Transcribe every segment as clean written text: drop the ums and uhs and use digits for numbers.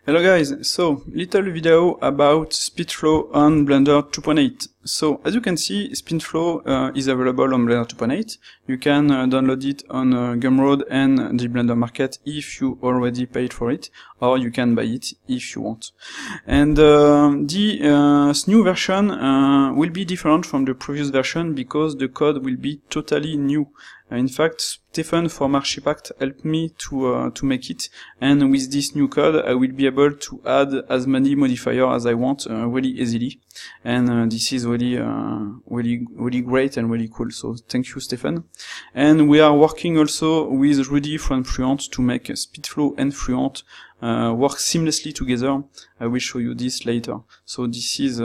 Hello guys, so little video about SpeedFlow on Blender 2.8. So as you can see, SpeedFlow is available on Blender 2.8. You can download it on Gumroad and the Blender Market if you already paid for it, or you can buy it if you want. And this new version will be different from the previous version because the code will be totally new. In fact, Stefan from Archipact helped me to make it, and with this new code I will be able to add as many modifiers as I want really easily, and this is really great and really cool. So thank you, Stefan. And we are working also with Rudy from Fluent to make SpeedFlow and Fluent work seamlessly together. I will show you this later. So this is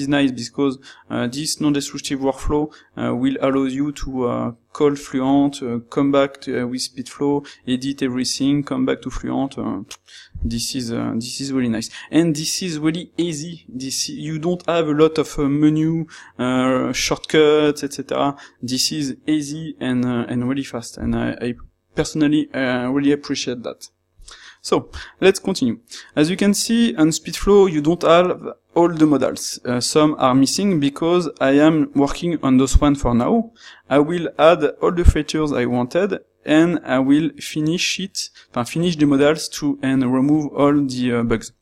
nice because this non-destructive workflow will allow you to call Fluent, come back with SpeedFlow, edit everything, come back to Fluent. This is really nice, and this is really easy. You don't have a lot of menu shortcuts, etc. This is easy and really fast, and I personally really appreciate that. So let's continue. As you can see on SpeedFlow, you don't have all the modals. Some are missing because I am working on those one for now. I will add all the features I wanted, and I will finish the modals and remove all the bugs.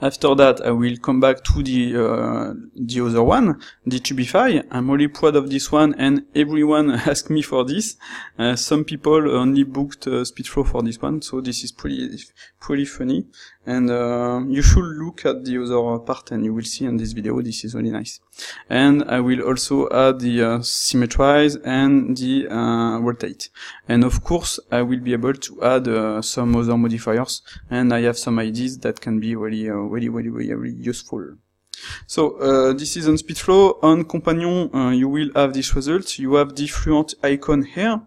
After that, I will come back to the other one, the Tubify. I'm really proud of this one, and everyone asked me for this. Some people only booked SpeedFlow for this one, so this is pretty funny. And you should look at the other part, and you will see in this video. This is really nice. And I will also add the symmetrize and the rotate. And of course, I will be able to add some other modifiers, and I have some ideas that can be really useful. So this is on SpeedFlow. On Companion, you will have this result. You have the Fluent icon here,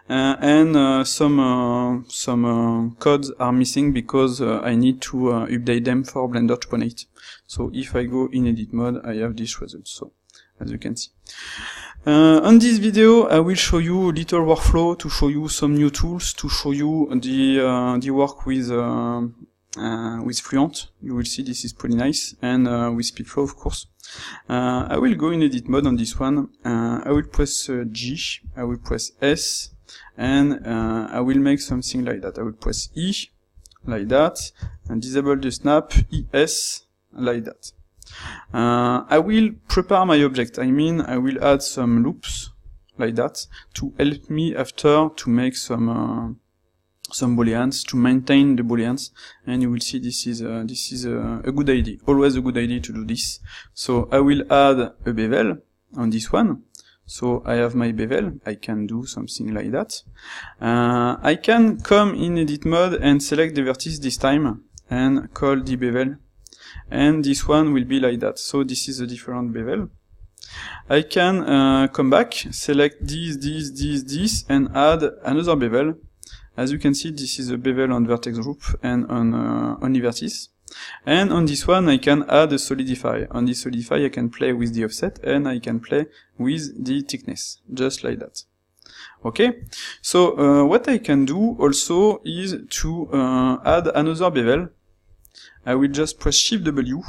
and some codes are missing because I need to update them for Blender 2.8. So if I go in edit mode, I have this result. So as you can see. On this video, I will show you a little workflow to show you some new tools, to show you the work with Fluent. You will see this is pretty nice, and with SpeedFlow, of course. I will go in edit mode on this one. I will press G, I will press S, and I will make something like that. I will press E, like that, and disable the snap, ES, like that. I will prepare my object. I mean, I will add some loops, like that, to help me after to make some booleans, to maintain the booleans, and you will see this is a good idea, always a good idea to do this. So I will add a bevel on this one. So I have my bevel, I can do something like that. I can come in edit mode and select the vertex this time, and call the bevel, and this one will be like that. So this is a different bevel. I can come back, select this, and add another bevel. As you can see, this is a bevel on vertex group and on only vertices. And on this one, I can add a solidify. On this solidify, I can play with the offset, and I can play with the thickness, just like that. Okay? So, what I can do also is to add another bevel. I will just press Shift W,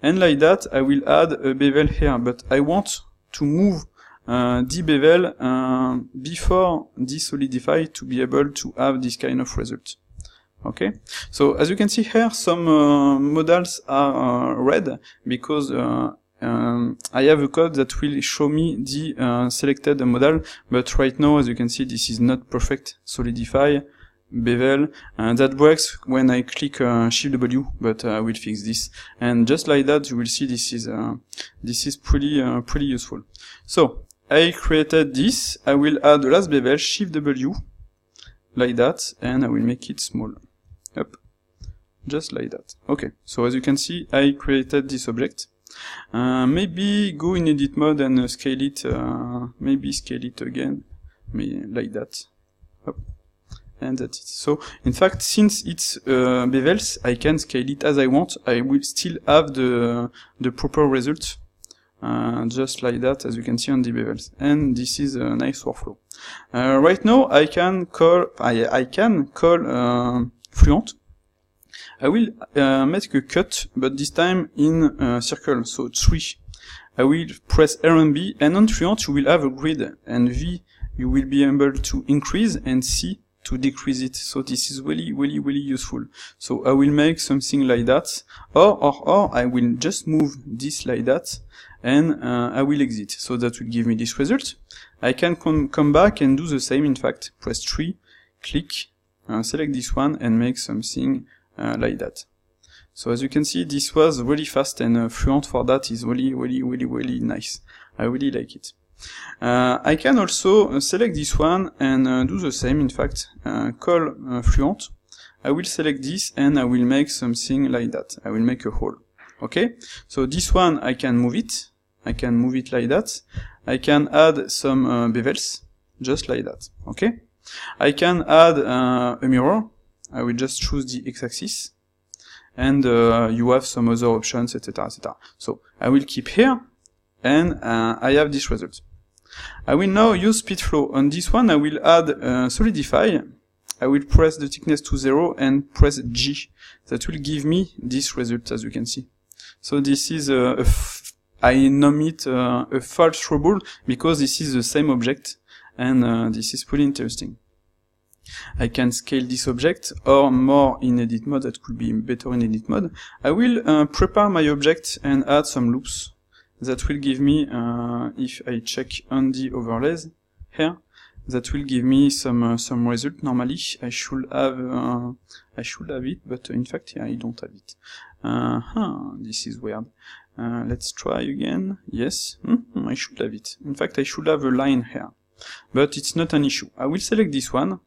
and like that, I will add a bevel here, but I want to move the bevel before the solidify to be able to have this kind of result. Okay, so as you can see here, some modals are red because I have a code that will show me the selected modal, but right now, as you can see, this is not perfect. Solidify, bevel, and that breaks when I click Shift W, but I will fix this. And just like that, you will see this is pretty useful. So I created this. I will add the last bevel, Shift W, like that, and I will make it small. Up, just like that. Okay, so as you can see, I created this object. Maybe go in edit mode and scale it. Maybe scale it again, like that. Up. And that's it. So, in fact, since it's bevels, I can scale it as I want. I will still have the proper result, just like that, as you can see on the bevels. And this is a nice workflow. Right now, I can call Fluent. I will make a cut, but this time in a circle, so 3. I will press R and B, and on Truant you will have a grid, and V you will be able to increase, and C to decrease it. So this is really useful. So I will make something like that, or I will just move this like that, and I will exit. So that will give me this result. I can come back and do the same, in fact, press 3, click, select this one, and make something like that. So as you can see, this was really fast, and Fluent for that is really nice. I really like it. I can also select this one and do the same, in fact, call Fluent. I will select this and I will make something like that. I will make a hole. Okay? So this one I can move it. I can move it like that. I can add some bevels, just like that. Okay? I can add a mirror. I will just choose the x-axis. And you have some other options, etc., etc. So I will keep here, and I have this result. I will now use SpeedFlow. On this one, I will add Solidify. I will press the thickness to 0 and press G. That will give me this result, as you can see. So this is I name it a false trouble, because this is the same object, and this is pretty interesting. I can scale this object, or more in edit mode. That could be better in edit mode. I will prepare my object and add some loops. That will give me, if I check on the overlays here, that will give me some result. Normally I should have it, but in fact I don't have it. This is weird. Let's try again. Yes, I should have it. In fact, I should have a line here, but it's not an issue. I will select this one.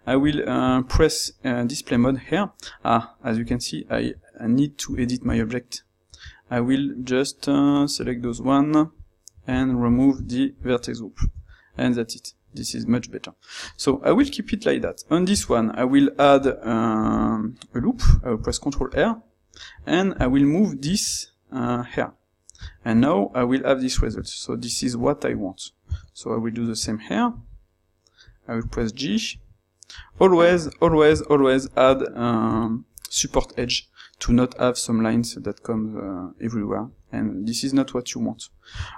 I will press display mode here. As you can see, I need to edit my object. I will just select those one and remove the vertex group, and that's it. This is much better. So I will keep it like that. On this one, I will add a loop. I will press Ctrl R, and I will move this here. And now I will have this result. So this is what I want. So I will do the same here. I will press G. Always add support edge to not have some lines that come everywhere, and this is not what you want.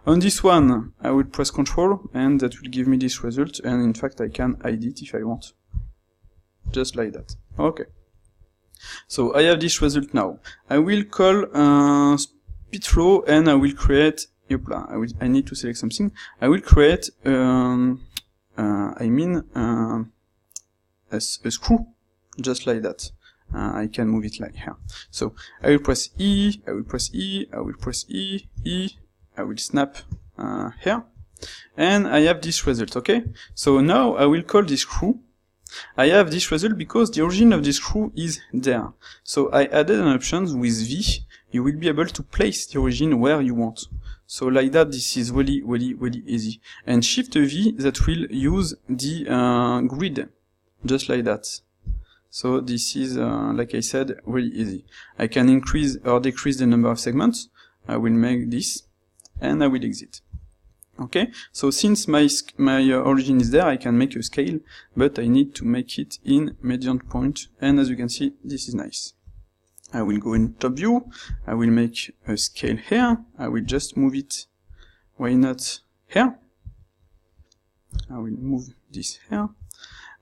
On this one, I will press Ctrl, and that will give me this result, and in fact I can hide it if I want. Just like that. Okay. So I have this result now. I will call SpeedFlow, and I will create, I need to select something. I will create, a screw, just like that. I can move it like here. So I will press E, I will press E, I will press E, E, I will snap here, and I have this result, okay? So now I will call this screw. I have this result because the origin of this screw is there. So I added an option with V. You will be able to place the origin where you want. So like that, this is really easy. And Shift V, that will use the grid, just like that. So this is, like I said, really easy. I can increase or decrease the number of segments. I will make this, and I will exit. Okay, so since my origin is there, I can make a scale, but I need to make it in median point, and as you can see, this is nice. I will go in top view, I will make a scale here, I will just move it, why not here? I will move this here.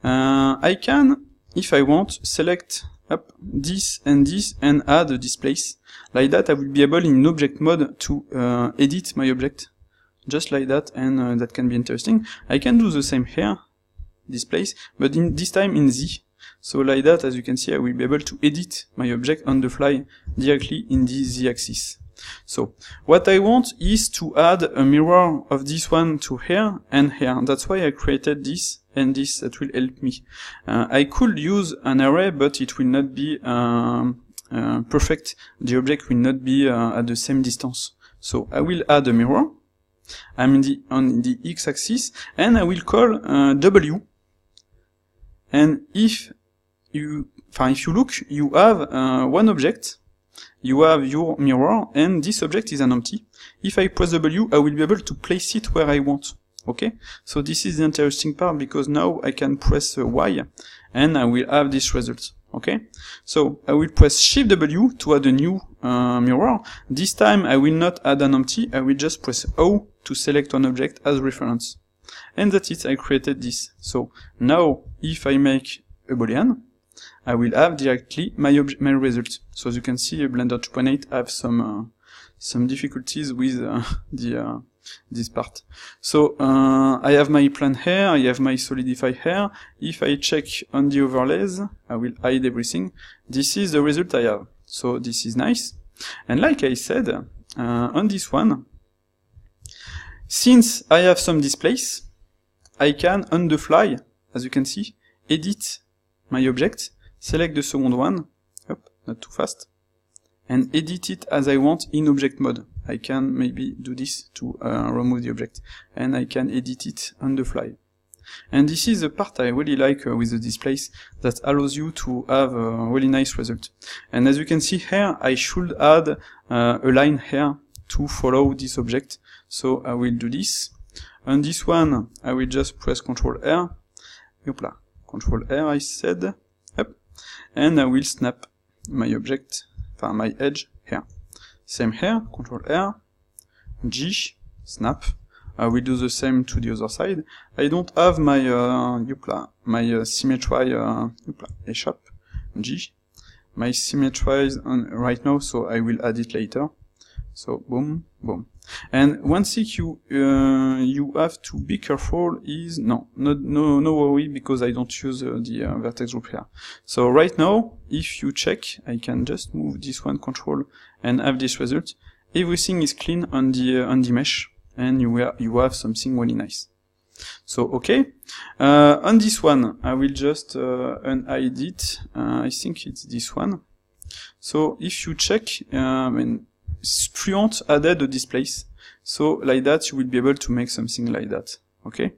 I can, if I want, select up this and add a displace. Like that, I will be able in object mode to edit my object. Just like that, and that can be interesting. I can do the same here, displace, but this time in Z. So like that, as you can see, I will be able to edit my object on the fly directly in the Z axis. So what I want is to add a mirror of this one to here and here. That's why I created this and this. That will help me. I could use an array, but it will not be perfect. The object will not be at the same distance. So I will add a mirror. I'm on the x-axis, and I will call W. And if you look, you have one object. You have your mirror, and this object is an empty. If I press W, I will be able to place it where I want. Okay? So this is the interesting part, because now I can press Y, and I will have this result. Okay, so I will press Shift W to add a new mirror. This time I will not add an empty, I will just press O to select an object as reference. And that's it, I created this. So now if I make a Boolean, I will have directly my result. So as you can see, Blender 2.8 have some difficulties with this part. So I have my plan here, I have my solidify here. If I check on the overlays, I will hide everything. This is the result I have. So this is nice. And like I said, on this one, since I have some displace, I can on the fly, as you can see, edit my object, select the second one, not too fast, and edit it as I want in object mode. I can maybe do this to remove the object, and I can edit it on the fly. And this is the part I really like with the displace, that allows you to have a really nice result. And as you can see here, I should add a line here to follow this object. So I will do this. On this one, I will just press Ctrl R. Yopla. Ctrl R, I said. Up. And I will snap my object, my edge here. Same here, Ctrl R, G, snap. I will do the same to the other side. I don't have my symmetry A sharp, G. My symmetry is on right now, so I will add it later. So boom, boom. And one thing you have to be careful is no worry, because I don't use the vertex group here. So right now, if you check, I can just move this one control and have this result. Everything is clean on the mesh, and you have something really nice. So okay, on this one I will just unhide it. I think it's this one. So if you check, Spluent added a displace, so like that you will be able to make something like that. Okay,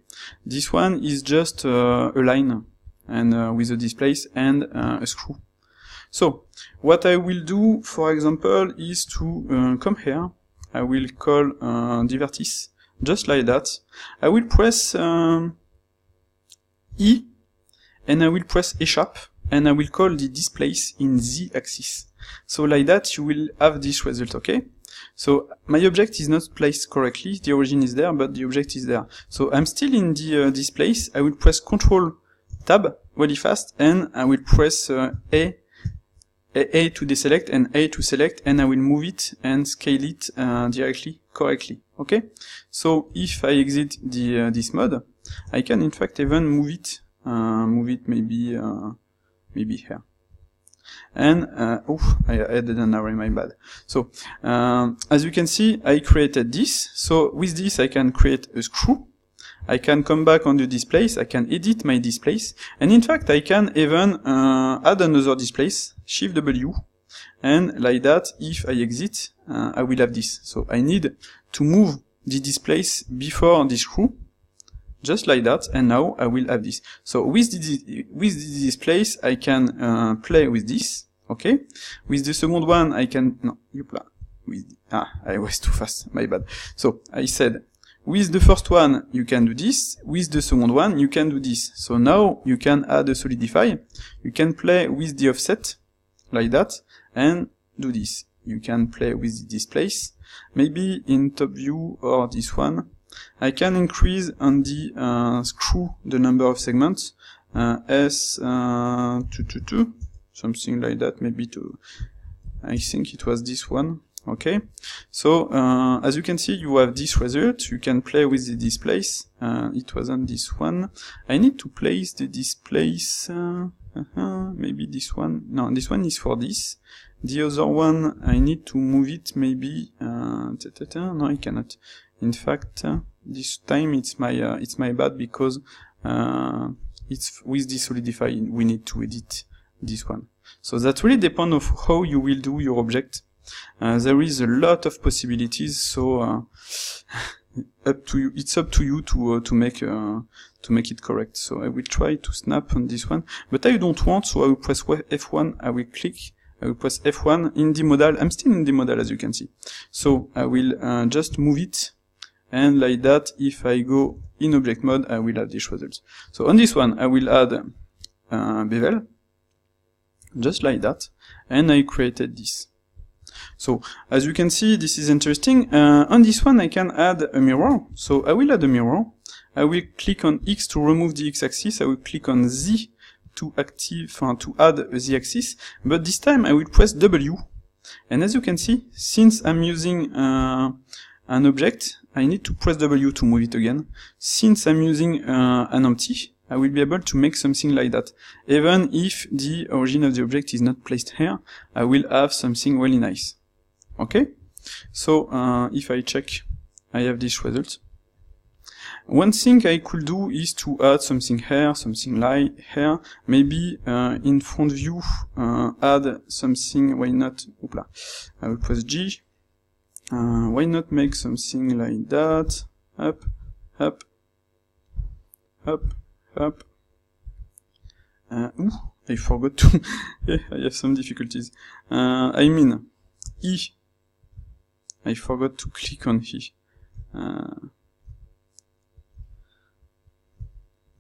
this one is just a line and with a displace and a screw. So what I will do, for example, is to come here. I will call the vertex just like that. I will press E and I will press A sharp and I will call the displace in Z axis. So like that you will have this result, okay? So my object is not placed correctly, the origin is there, but the object is there. So I'm still in the displace. I will press Ctrl Tab really fast, and I will press A to deselect and A to select, and I will move it and scale it directly, correctly, okay? So if I exit this mode, I can in fact even move it maybe here. And I added an array, my bad. So as you can see, I created this. So with this I can create a screw, I can come back on the displace, I can edit my displace, and in fact I can even add another displace, Shift W, and like that, if I exit, I will have this. So I need to move the displace before the screw, just like that, and now I will have this. So with the displace, I can play with this, okay? With the second one, I can, no, I was too fast, my bad. So I said, with the first one, you can do this, with the second one, you can do this. So now you can add a solidify, you can play with the offset, like that, and do this. You can play with the displace, maybe in top view or this one. I can increase on the screw the number of segments, S222, something like that, maybe I think it was this one, okay? So, as you can see, you have this result, you can play with the displace, it wasn't this one. I need to place the displace, maybe this one, no, this one is for this. The other one, I need to move it maybe, no, I cannot. In fact, this time it's my bad, because it's with the solidify we need to edit this one. So that really depends on how you will do your object. There is a lot of possibilities, so up to you. It's up to you to make it correct. So I will try to snap on this one, but I don't want, so I will press F1. I will click. I will press F1 in the modal. I'm still in the modal, as you can see. So I will just move it. And like that, if I go in object mode, I will have this result. So on this one, I will add bevel. just like that, and I created this. So, as you can see, this is interesting. On this one, I can add a mirror. So, I will add a mirror. I will click on X to remove the X-axis. I will click on Z to add a Z-axis. But this time, I will press W. And as you can see, since I'm using an object, I need to press W to move it again. Since I'm using an empty, I will be able to make something like that. Even if the origin of the object is not placed here, I will have something really nice. Okay? So, if I check, I have this result. One thing I could do is to add something here, something like here. Maybe in front view, add something, why not? Oopla. I will press G. Why not make something like that? Up, up, up, up. Ooh, I forgot to. Yeah, I have some difficulties. I mean, E. I forgot to click on E.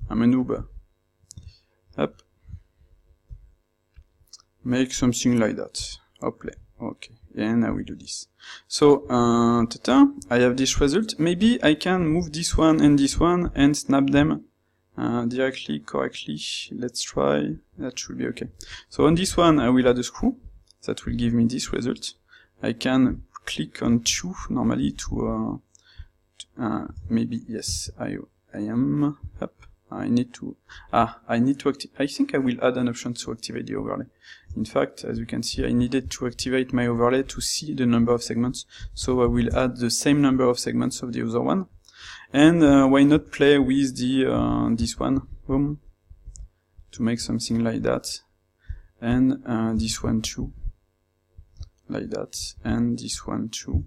I'm a noob. Up. Make something like that. Play. Okay. And I will do this. So, I have this result. Maybe I can move this one and snap them directly, correctly. Let's try. That should be okay. So on this one, I will add a screw. That will give me this result. I can click on 2 normally to maybe, yes, I am up. I need to activate. I think I will add an option to activate the overlay. In fact, as you can see, I needed to activate my overlay to see the number of segments. So I will add the same number of segments of the other one. And why not play with the this one, boom, to make something like that. And this one too, like that. And this one too.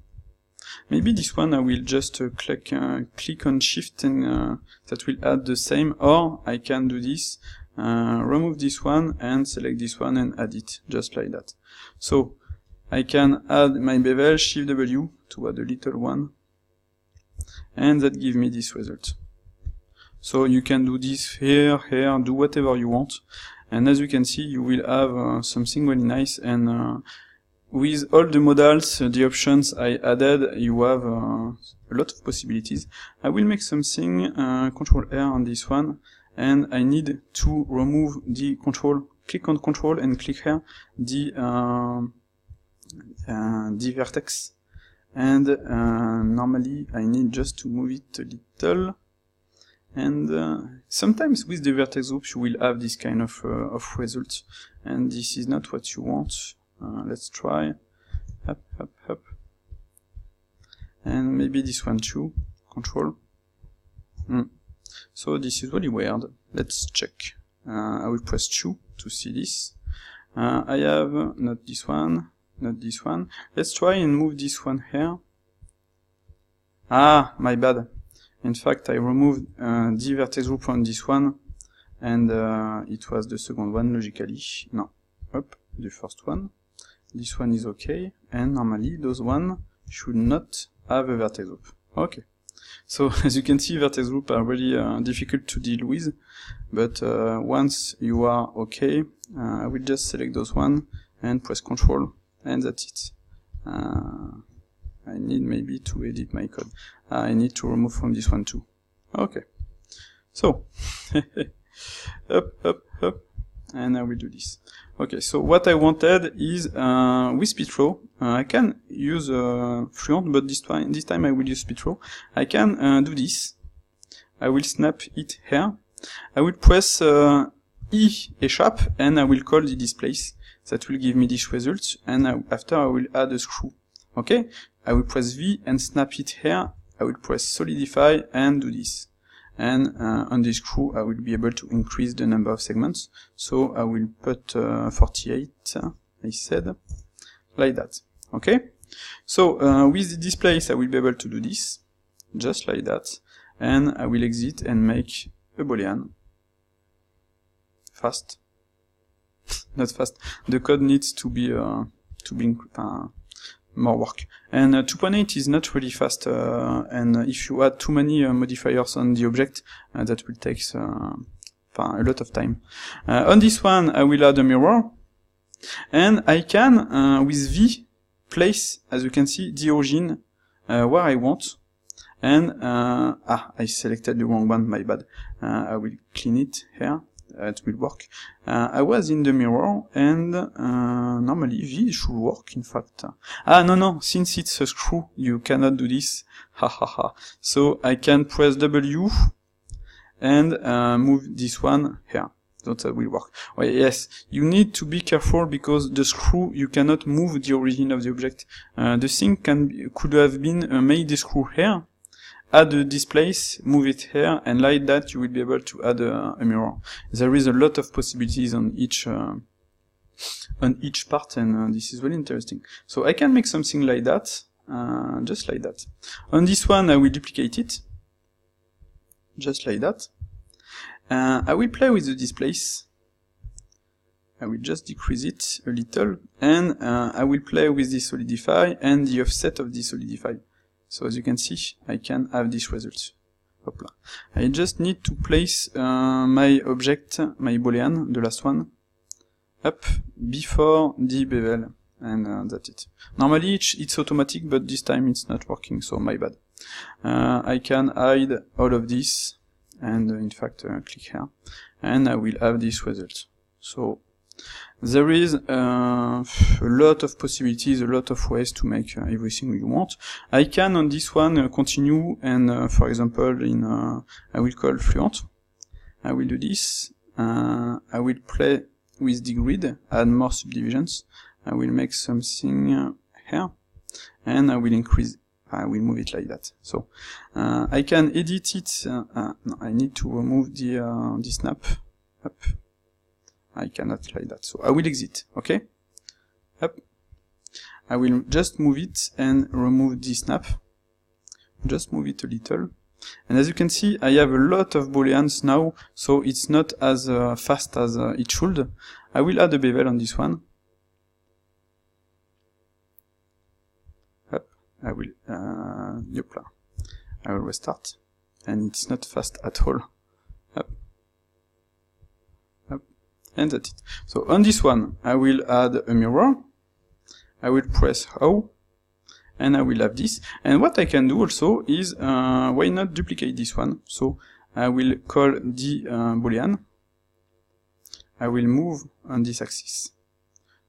Maybe this one I will just click on Shift and that will add the same, or I can do this, remove this one and select this one and add it, just like that. So I can add my bevel, Shift W to add a little one, and that gives me this result. So you can do this here, do whatever you want, and as you can see, you will have something really nice. And with all the modals, the options I added, you have a lot of possibilities. I will make something, Control R on this one, and I need to remove the control. Click on Control and click here, the vertex. And normally I need just to move it a little. And sometimes with the vertex group you will have this kind of result, and this is not what you want. Let's try up, up, up, and maybe this one too. Control. So this is really weird. Let's check. I will press 2 to see this. I have not this one, not this one. Let's try and move this one here. Ah, my bad. In fact, I removed the vertex group on this one, and it was the second one logically. No, up, the first one. This one is okay, and normally those one should not have a vertex group. Okay. So as you can see, vertex group are really difficult to deal with, but once you are okay, I will just select those one and press Control, and that's it. I need maybe to edit my code. I need to remove from this one too. Okay. So up, up, up, and I will do this. Okay, so what I wanted is with SpeedFlow, I can use Fluent, but this time I will use SpeedFlow. I can do this. I will snap it here. I will press E sharp, and I will call the displace. That will give me this result, and after I will add a screw. Okay, I will press V and snap it here. I will press Solidify and do this. And on this screw I will be able to increase the number of segments. So I will put 48, I said, like that. Okay? So with the displace I will be able to do this, just like that. And I will exit and make a boolean. Fast. Not fast. The code needs to be more work. And 2.8 is not really fast, and if you add too many modifiers on the object, that will take a lot of time. On this one, I will add a mirror. And I can, with V, place, as you can see, the origin where I want. And, I selected the wrong one, my bad. I will clean it here. It will work. I was in the mirror, and normally V should work, in fact. No, since it's a screw, you cannot do this. So I can press W, and move this one here. That will work. Well, yes, you need to be careful, because the screw, you cannot move the origin of the object. The thing could have been made the screw here, add a displace, move it here, and like that you will be able to add a mirror. There is a lot of possibilities on each part, and this is really interesting. So I can make something like that, just like that. On this one I will duplicate it, just like that. I will play with the displace. I will just decrease it a little, and I will play with the solidify and the offset of the solidify. So as you can see, I can have this result. Hopla. I just need to place my object, my boolean, the last one, up before the bevel, and that's it. Normally it's automatic, but this time it's not working, so my bad. I can hide all of this, and in fact click here, and I will have this result. So there is a lot of possibilities, a lot of ways to make everything you want. I can on this one continue, and for example in I will call Fluent. I will do this. I will play with the grid, add more subdivisions. I will make something here, and I will increase. I will move it like that. So I can edit it. No, I need to remove the snap. Up. I cannot like that, so I will exit, okay? Up. I will just move it and remove the snap. Just move it a little. And as you can see, I have a lot of booleans now, so it's not as fast as it should. I will add a bevel on this one. Up. I will, yopla. I will restart. And it's not fast at all. Up. And that's it. So on this one, I will add a mirror. I will press O, and I will have this. And what I can do also is, why not duplicate this one? So I will call the boolean. I will move on this axis,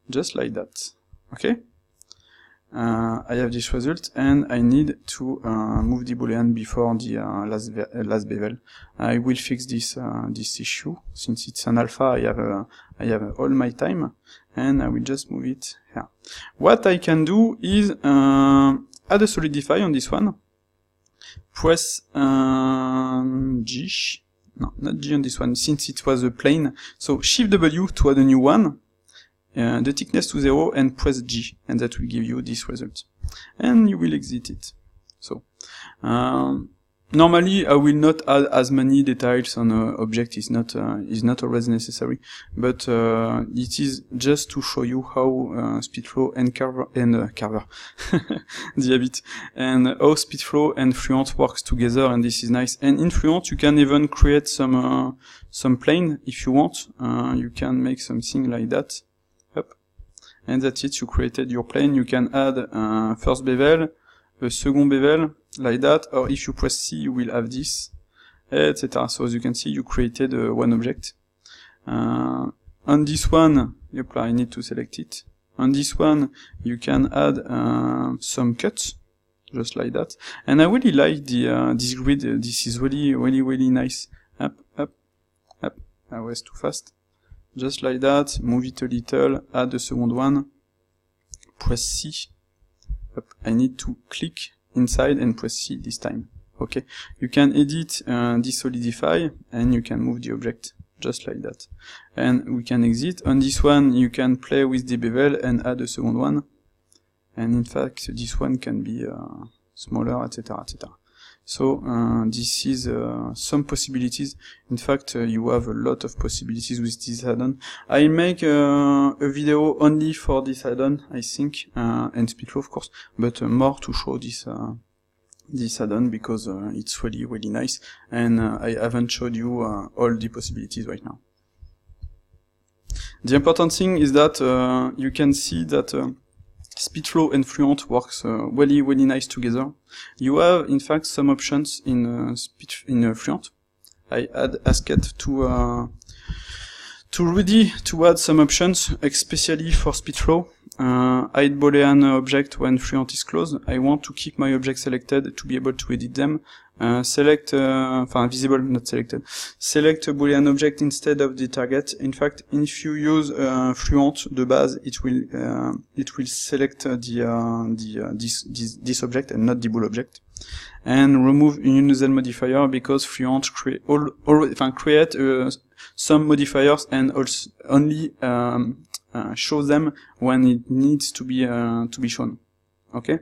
just like that. Okay. I have this result, and I need to move the boolean before the last bevel. I will fix this this issue. Since it's an alpha, I have all my time, and I will just move it here. What I can do is add a solidify on this one. Press G. No, not G on this one, since it was a plane. So Shift W to add a new one. The thickness to 0, and press G, and that will give you this result. And you will exit it. So, normally I will not add as many details on an object, is not always necessary, but it is just to show you how SpeedFlow and Carver, the habit, and how SpeedFlow and Fluent works together, and this is nice. And in Fluent you can even create some plane if you want. You can make something like that. And that's it, you created your plane. You can add first bevel, a second bevel, like that, or if you press C, you will have this, etc. So as you can see, you created one object. On this one, yep, I need to select it. On this one, you can add some cuts, just like that. And I really like the this grid. This is really nice. Up. I was too fast. Just like that, move it a little, add the second one, press C. Up. I need to click inside and press C this time. Okay, you can edit desolidify, and you can move the object just like that. And we can exit. On this one, you can play with the bevel and add a second one. And in fact, this one can be smaller, etc., etc. So this is some possibilities. In fact, you have a lot of possibilities with this add-on. I make a video only for this add-on, I think, and SpeedFlow of course, but more to show this this add-on because it's really nice, and I haven't showed you all the possibilities right now. The important thing is that you can see that SpeedFlow and Fluent works really nice together. You have, in fact, some options in Fluent. I had asked to Rudy to add some options, especially for SpeedFlow. Hide Boolean object when Fluent is closed. I want to keep my object selected to be able to edit them. Select, visible, not selected. Select a Boolean object instead of the target. In fact, if you use Fluent, the base, it will select this object and not the bool object. And remove universal modifier because Fluent create some modifiers and also only show them when it needs to be shown. Okay,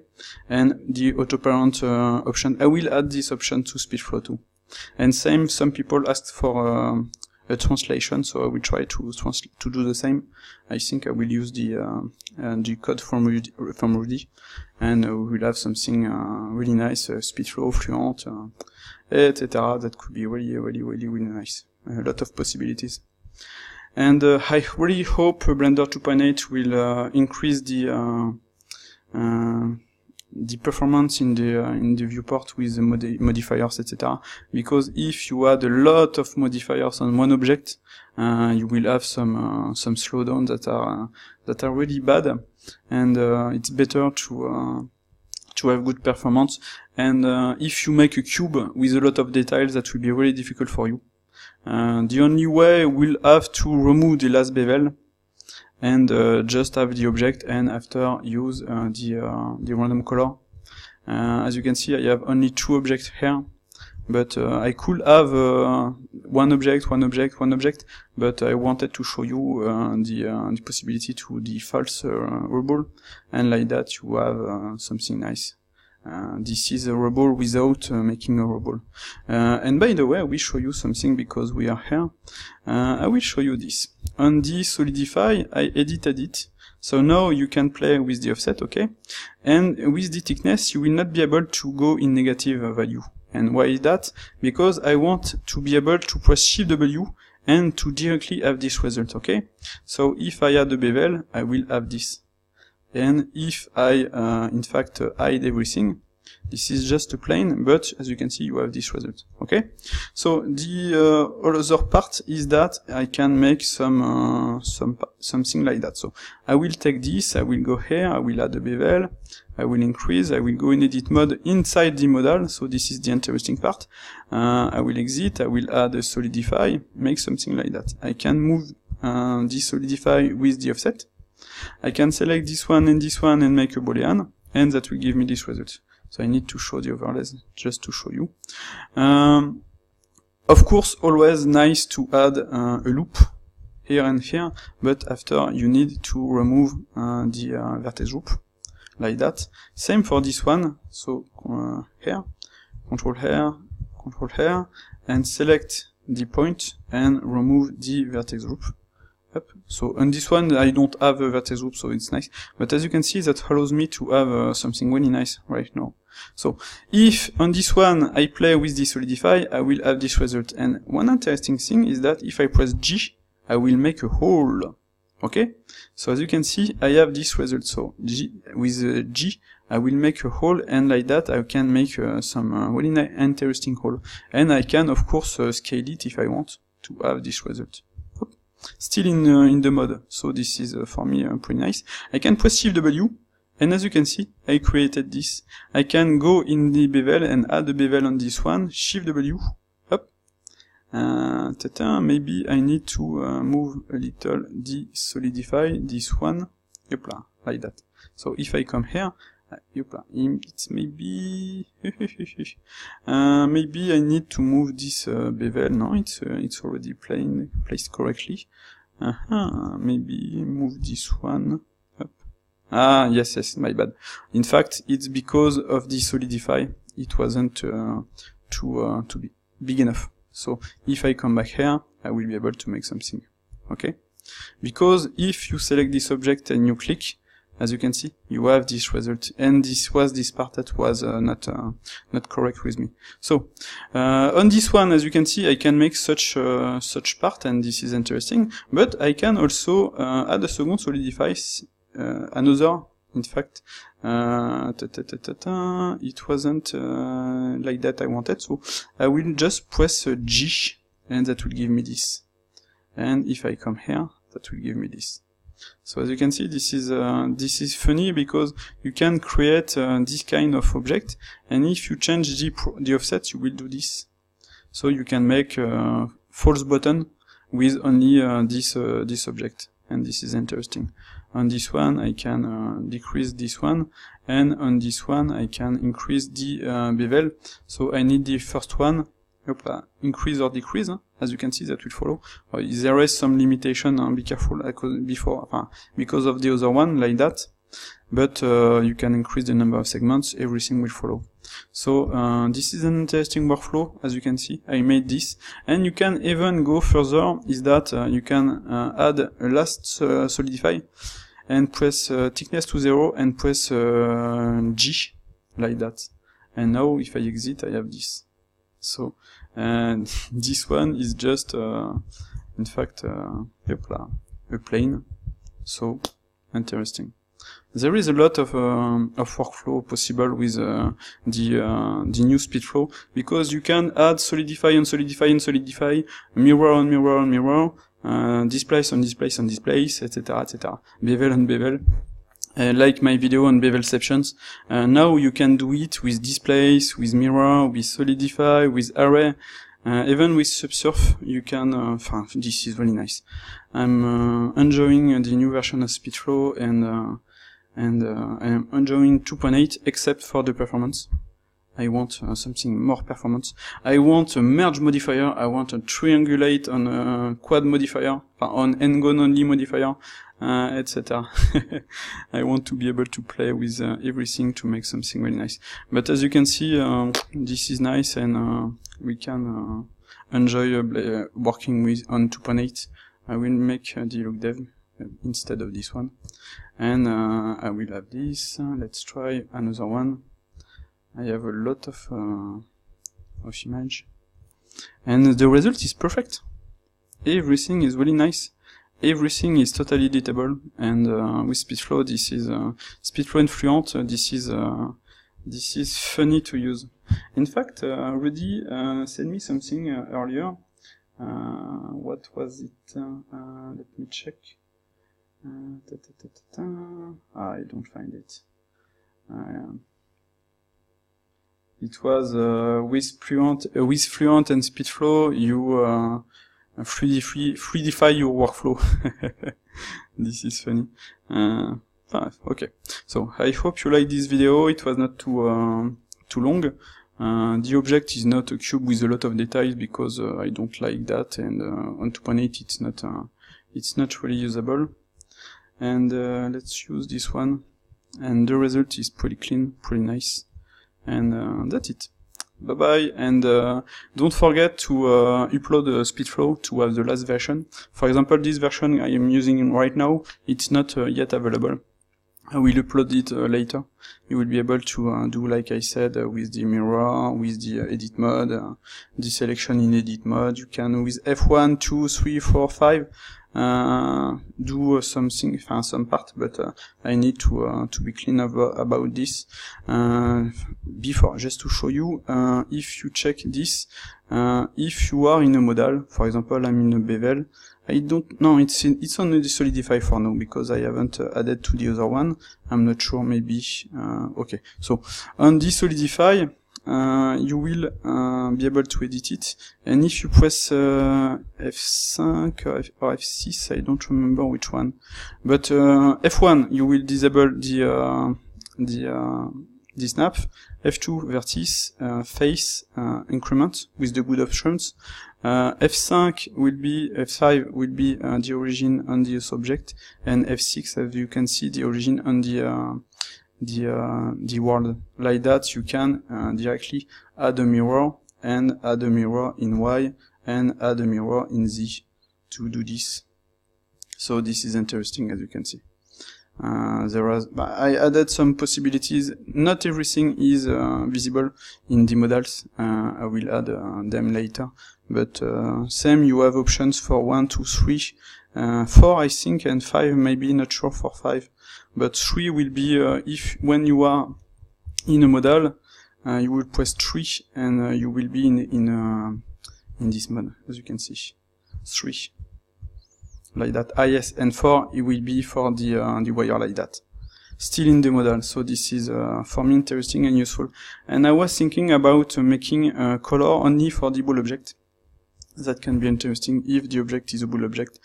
and the auto parent option, I will add this option to SpeedFlow too. And same, some people asked for a translation, so I will try to do the same. I think I will use the code from Rudy, and we will have something really nice, SpeedFlow, Fluent, etc. That could be really nice. A lot of possibilities. And I really hope Blender 2.8 will increase the performance in the viewport with the modifiers, etc. Because if you add a lot of modifiers on one object, you will have some slowdown that are really bad, and it's better to have good performance. And if you make a cube with a lot of details, that will be really difficult for you. The only way we'll have to remove the last bevel and just have the object, and after use the random color. As you can see, I have only 2 objects here, but I could have one object, but I wanted to show you the possibility to the false rubble, and like that you have something nice. This is a rubble without making a rubble. And by the way, I will show you something because we are here. I will show you this. On the Solidify, I edited it. So now you can play with the offset, okay? And with the thickness, you will not be able to go in negative value. And why is that? Because I want to be able to press Shift W and to directly have this result, okay? So if I add a bevel, I will have this. And if I, in fact, hide everything, this is just a plane, but as you can see, you have this result. Okay? So the other part is that I can make something like that. So I will take this, I will go here, I will add a bevel, I will increase, I will go in edit mode inside the modal. So this is the interesting part. I will exit, I will add a solidify, make something like that. I can move this solidify with the offset. I can select this one and make a Boolean, and that will give me this result. So I need to show the overlays just to show you. Of course, always nice to add a loop here and here, but after you need to remove the vertex loop, like that. Same for this one. So here, control here, and select the point and remove the vertex loop. So on this one I don't have a vertex loop, so it's nice. But as you can see, that allows me to have something really nice right now. So if on this one I play with the solidify, I will have this result. And one interesting thing is that if I press G, I will make a hole. Okay? So as you can see, I have this result. So with G, I will make a hole, and like that I can make some really interesting hole. And I can of course scale it if I want to have this result. Still in the mode, so this is for me pretty nice. I can press Shift W, and as you can see, I created this. I can go in the bevel and add a bevel on this one, Shift W, up. Maybe I need to move a little the solidify, this one, yopla, like that. So if I come here, yopla, it's maybe maybe I need to move this bevel. No, it's already placed correctly. Maybe move this one up. Yes, my bad. In fact, it's because of the solidify. It wasn't too big enough. So if I come back here, I will be able to make something. Okay? Because if you select this object and you click, as you can see, you have this result, and this was this part that was not correct with me. So on this one, as you can see, I can make such part, and this is interesting. But I can also add a second solidify, another. In fact, it wasn't like that I wanted, so I will just press G, and that will give me this. And if I come here, that will give me this. So as you can see, this is funny because you can create this kind of object, and if you change the offset, you will do this. So you can make false button with only this object, and this is interesting. On this one, I can decrease this one, and on this one, I can increase the bevel. So I need the first one, increase or decrease. As you can see, that will follow. There is some limitation, be careful because of the other one, like that. But you can increase the number of segments, everything will follow. So this is an interesting workflow, as you can see. I made this, and you can even go further, is that you can add a last solidify, and press thickness to 0, and press G, like that. And now, if I exit, I have this. So, and this one is just, in fact, a plane. So, interesting. There is a lot of workflow possible with the new SpeedFlow, because you can add solidify and solidify and solidify, mirror on mirror on mirror, displace on displace on displace, etc., etc. Bevel on bevel. Like my video on bevelceptions. Now you can do it with displace, with mirror, with solidify, with array, even with subsurf. You can. This is really nice. I'm enjoying the new version of SpeedFlow, and I am enjoying 2.8, except for the performance. I want something more performance. I want a merge modifier. I want a triangulate on a quad modifier, on n-gon only modifier, etc. I want to be able to play with everything to make something really nice. But as you can see, this is nice, and we can enjoy working with on 2.8. I will make the look dev instead of this one, and I will have this. Let's try another one. I have a lot of image, and the result is perfect. Everything is really nice. Everything is totally editable, and with SpeedFlow, this is SpeedFlow and Fluent. This is funny to use. In fact, Rudy sent me something earlier. What was it? Let me check. I don't find it. It was with Fluent and SpeedFlow, you fluidify your workflow. This is funny. Okay, so I hope you like this video. It was not too long. The object is not a cube with a lot of details, because I don't like that, and on 2.8 it's not really usable. And let's use this one, and the result is pretty clean, pretty nice. And that's it. Bye bye, and don't forget to upload SpeedFlow to have the last version. For example, this version I am using right now, it's not yet available. I will upload it later. You will be able to do, like I said, with the mirror, with the edit mode, the selection in edit mode. You can, with F1, 2, 3, 4, 5, do something, some part, but I need to be clean about this. Before, just to show you, if you check this, if you are in a modal, for example, I'm in a bevel, it's only the solidify for now, because I haven't added to the other one. I'm not sure, maybe, okay. So, on the solidify, you will be able to edit it, and if you press F5 or F6, I don't remember which one, but F1 you will disable the snap, F2 vertice, face, increment with the good options, F5 will be the origin on the subject, and F6, as you can see, the origin on the world. Like that, you can directly add a mirror, and add a mirror in Y, and add a mirror in Z to do this. So this is interesting, as you can see. I added some possibilities. Not everything is visible in the modals. I will add them later. But same, you have options for 1, 2, 3, 4 I think, and 5 maybe, not sure for 5. But 3 will be if when you are in a modal, you will press 3 and you will be in this mode, as you can see. 3. Like that. Ah yes, and 4 it will be for the wire like that. Still in the modal, so this is for me interesting and useful. And I was thinking about making a color only for the ball object. That can be interesting if the object is a ball object.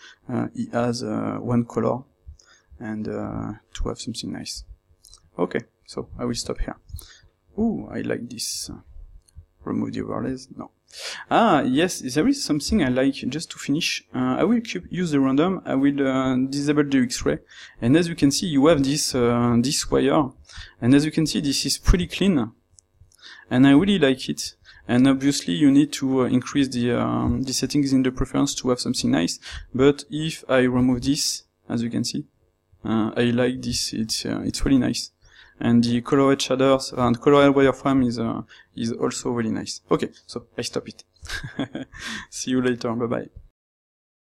It has one color, and to have something nice. Okay, so I will stop here. Ooh, I like this. Remove the overlays. No. Ah, yes, there is something I like, just to finish. I will use the random, I will disable the X-ray, and as you can see, you have this this wire, and as you can see, this is pretty clean, and I really like it. And obviously, you need to increase the settings in the preference to have something nice, but if I remove this, as you can see, I like this, it's really nice. And the colored shaders and colored wireframe is also really nice. Okay, so I stop it. See you later, bye bye.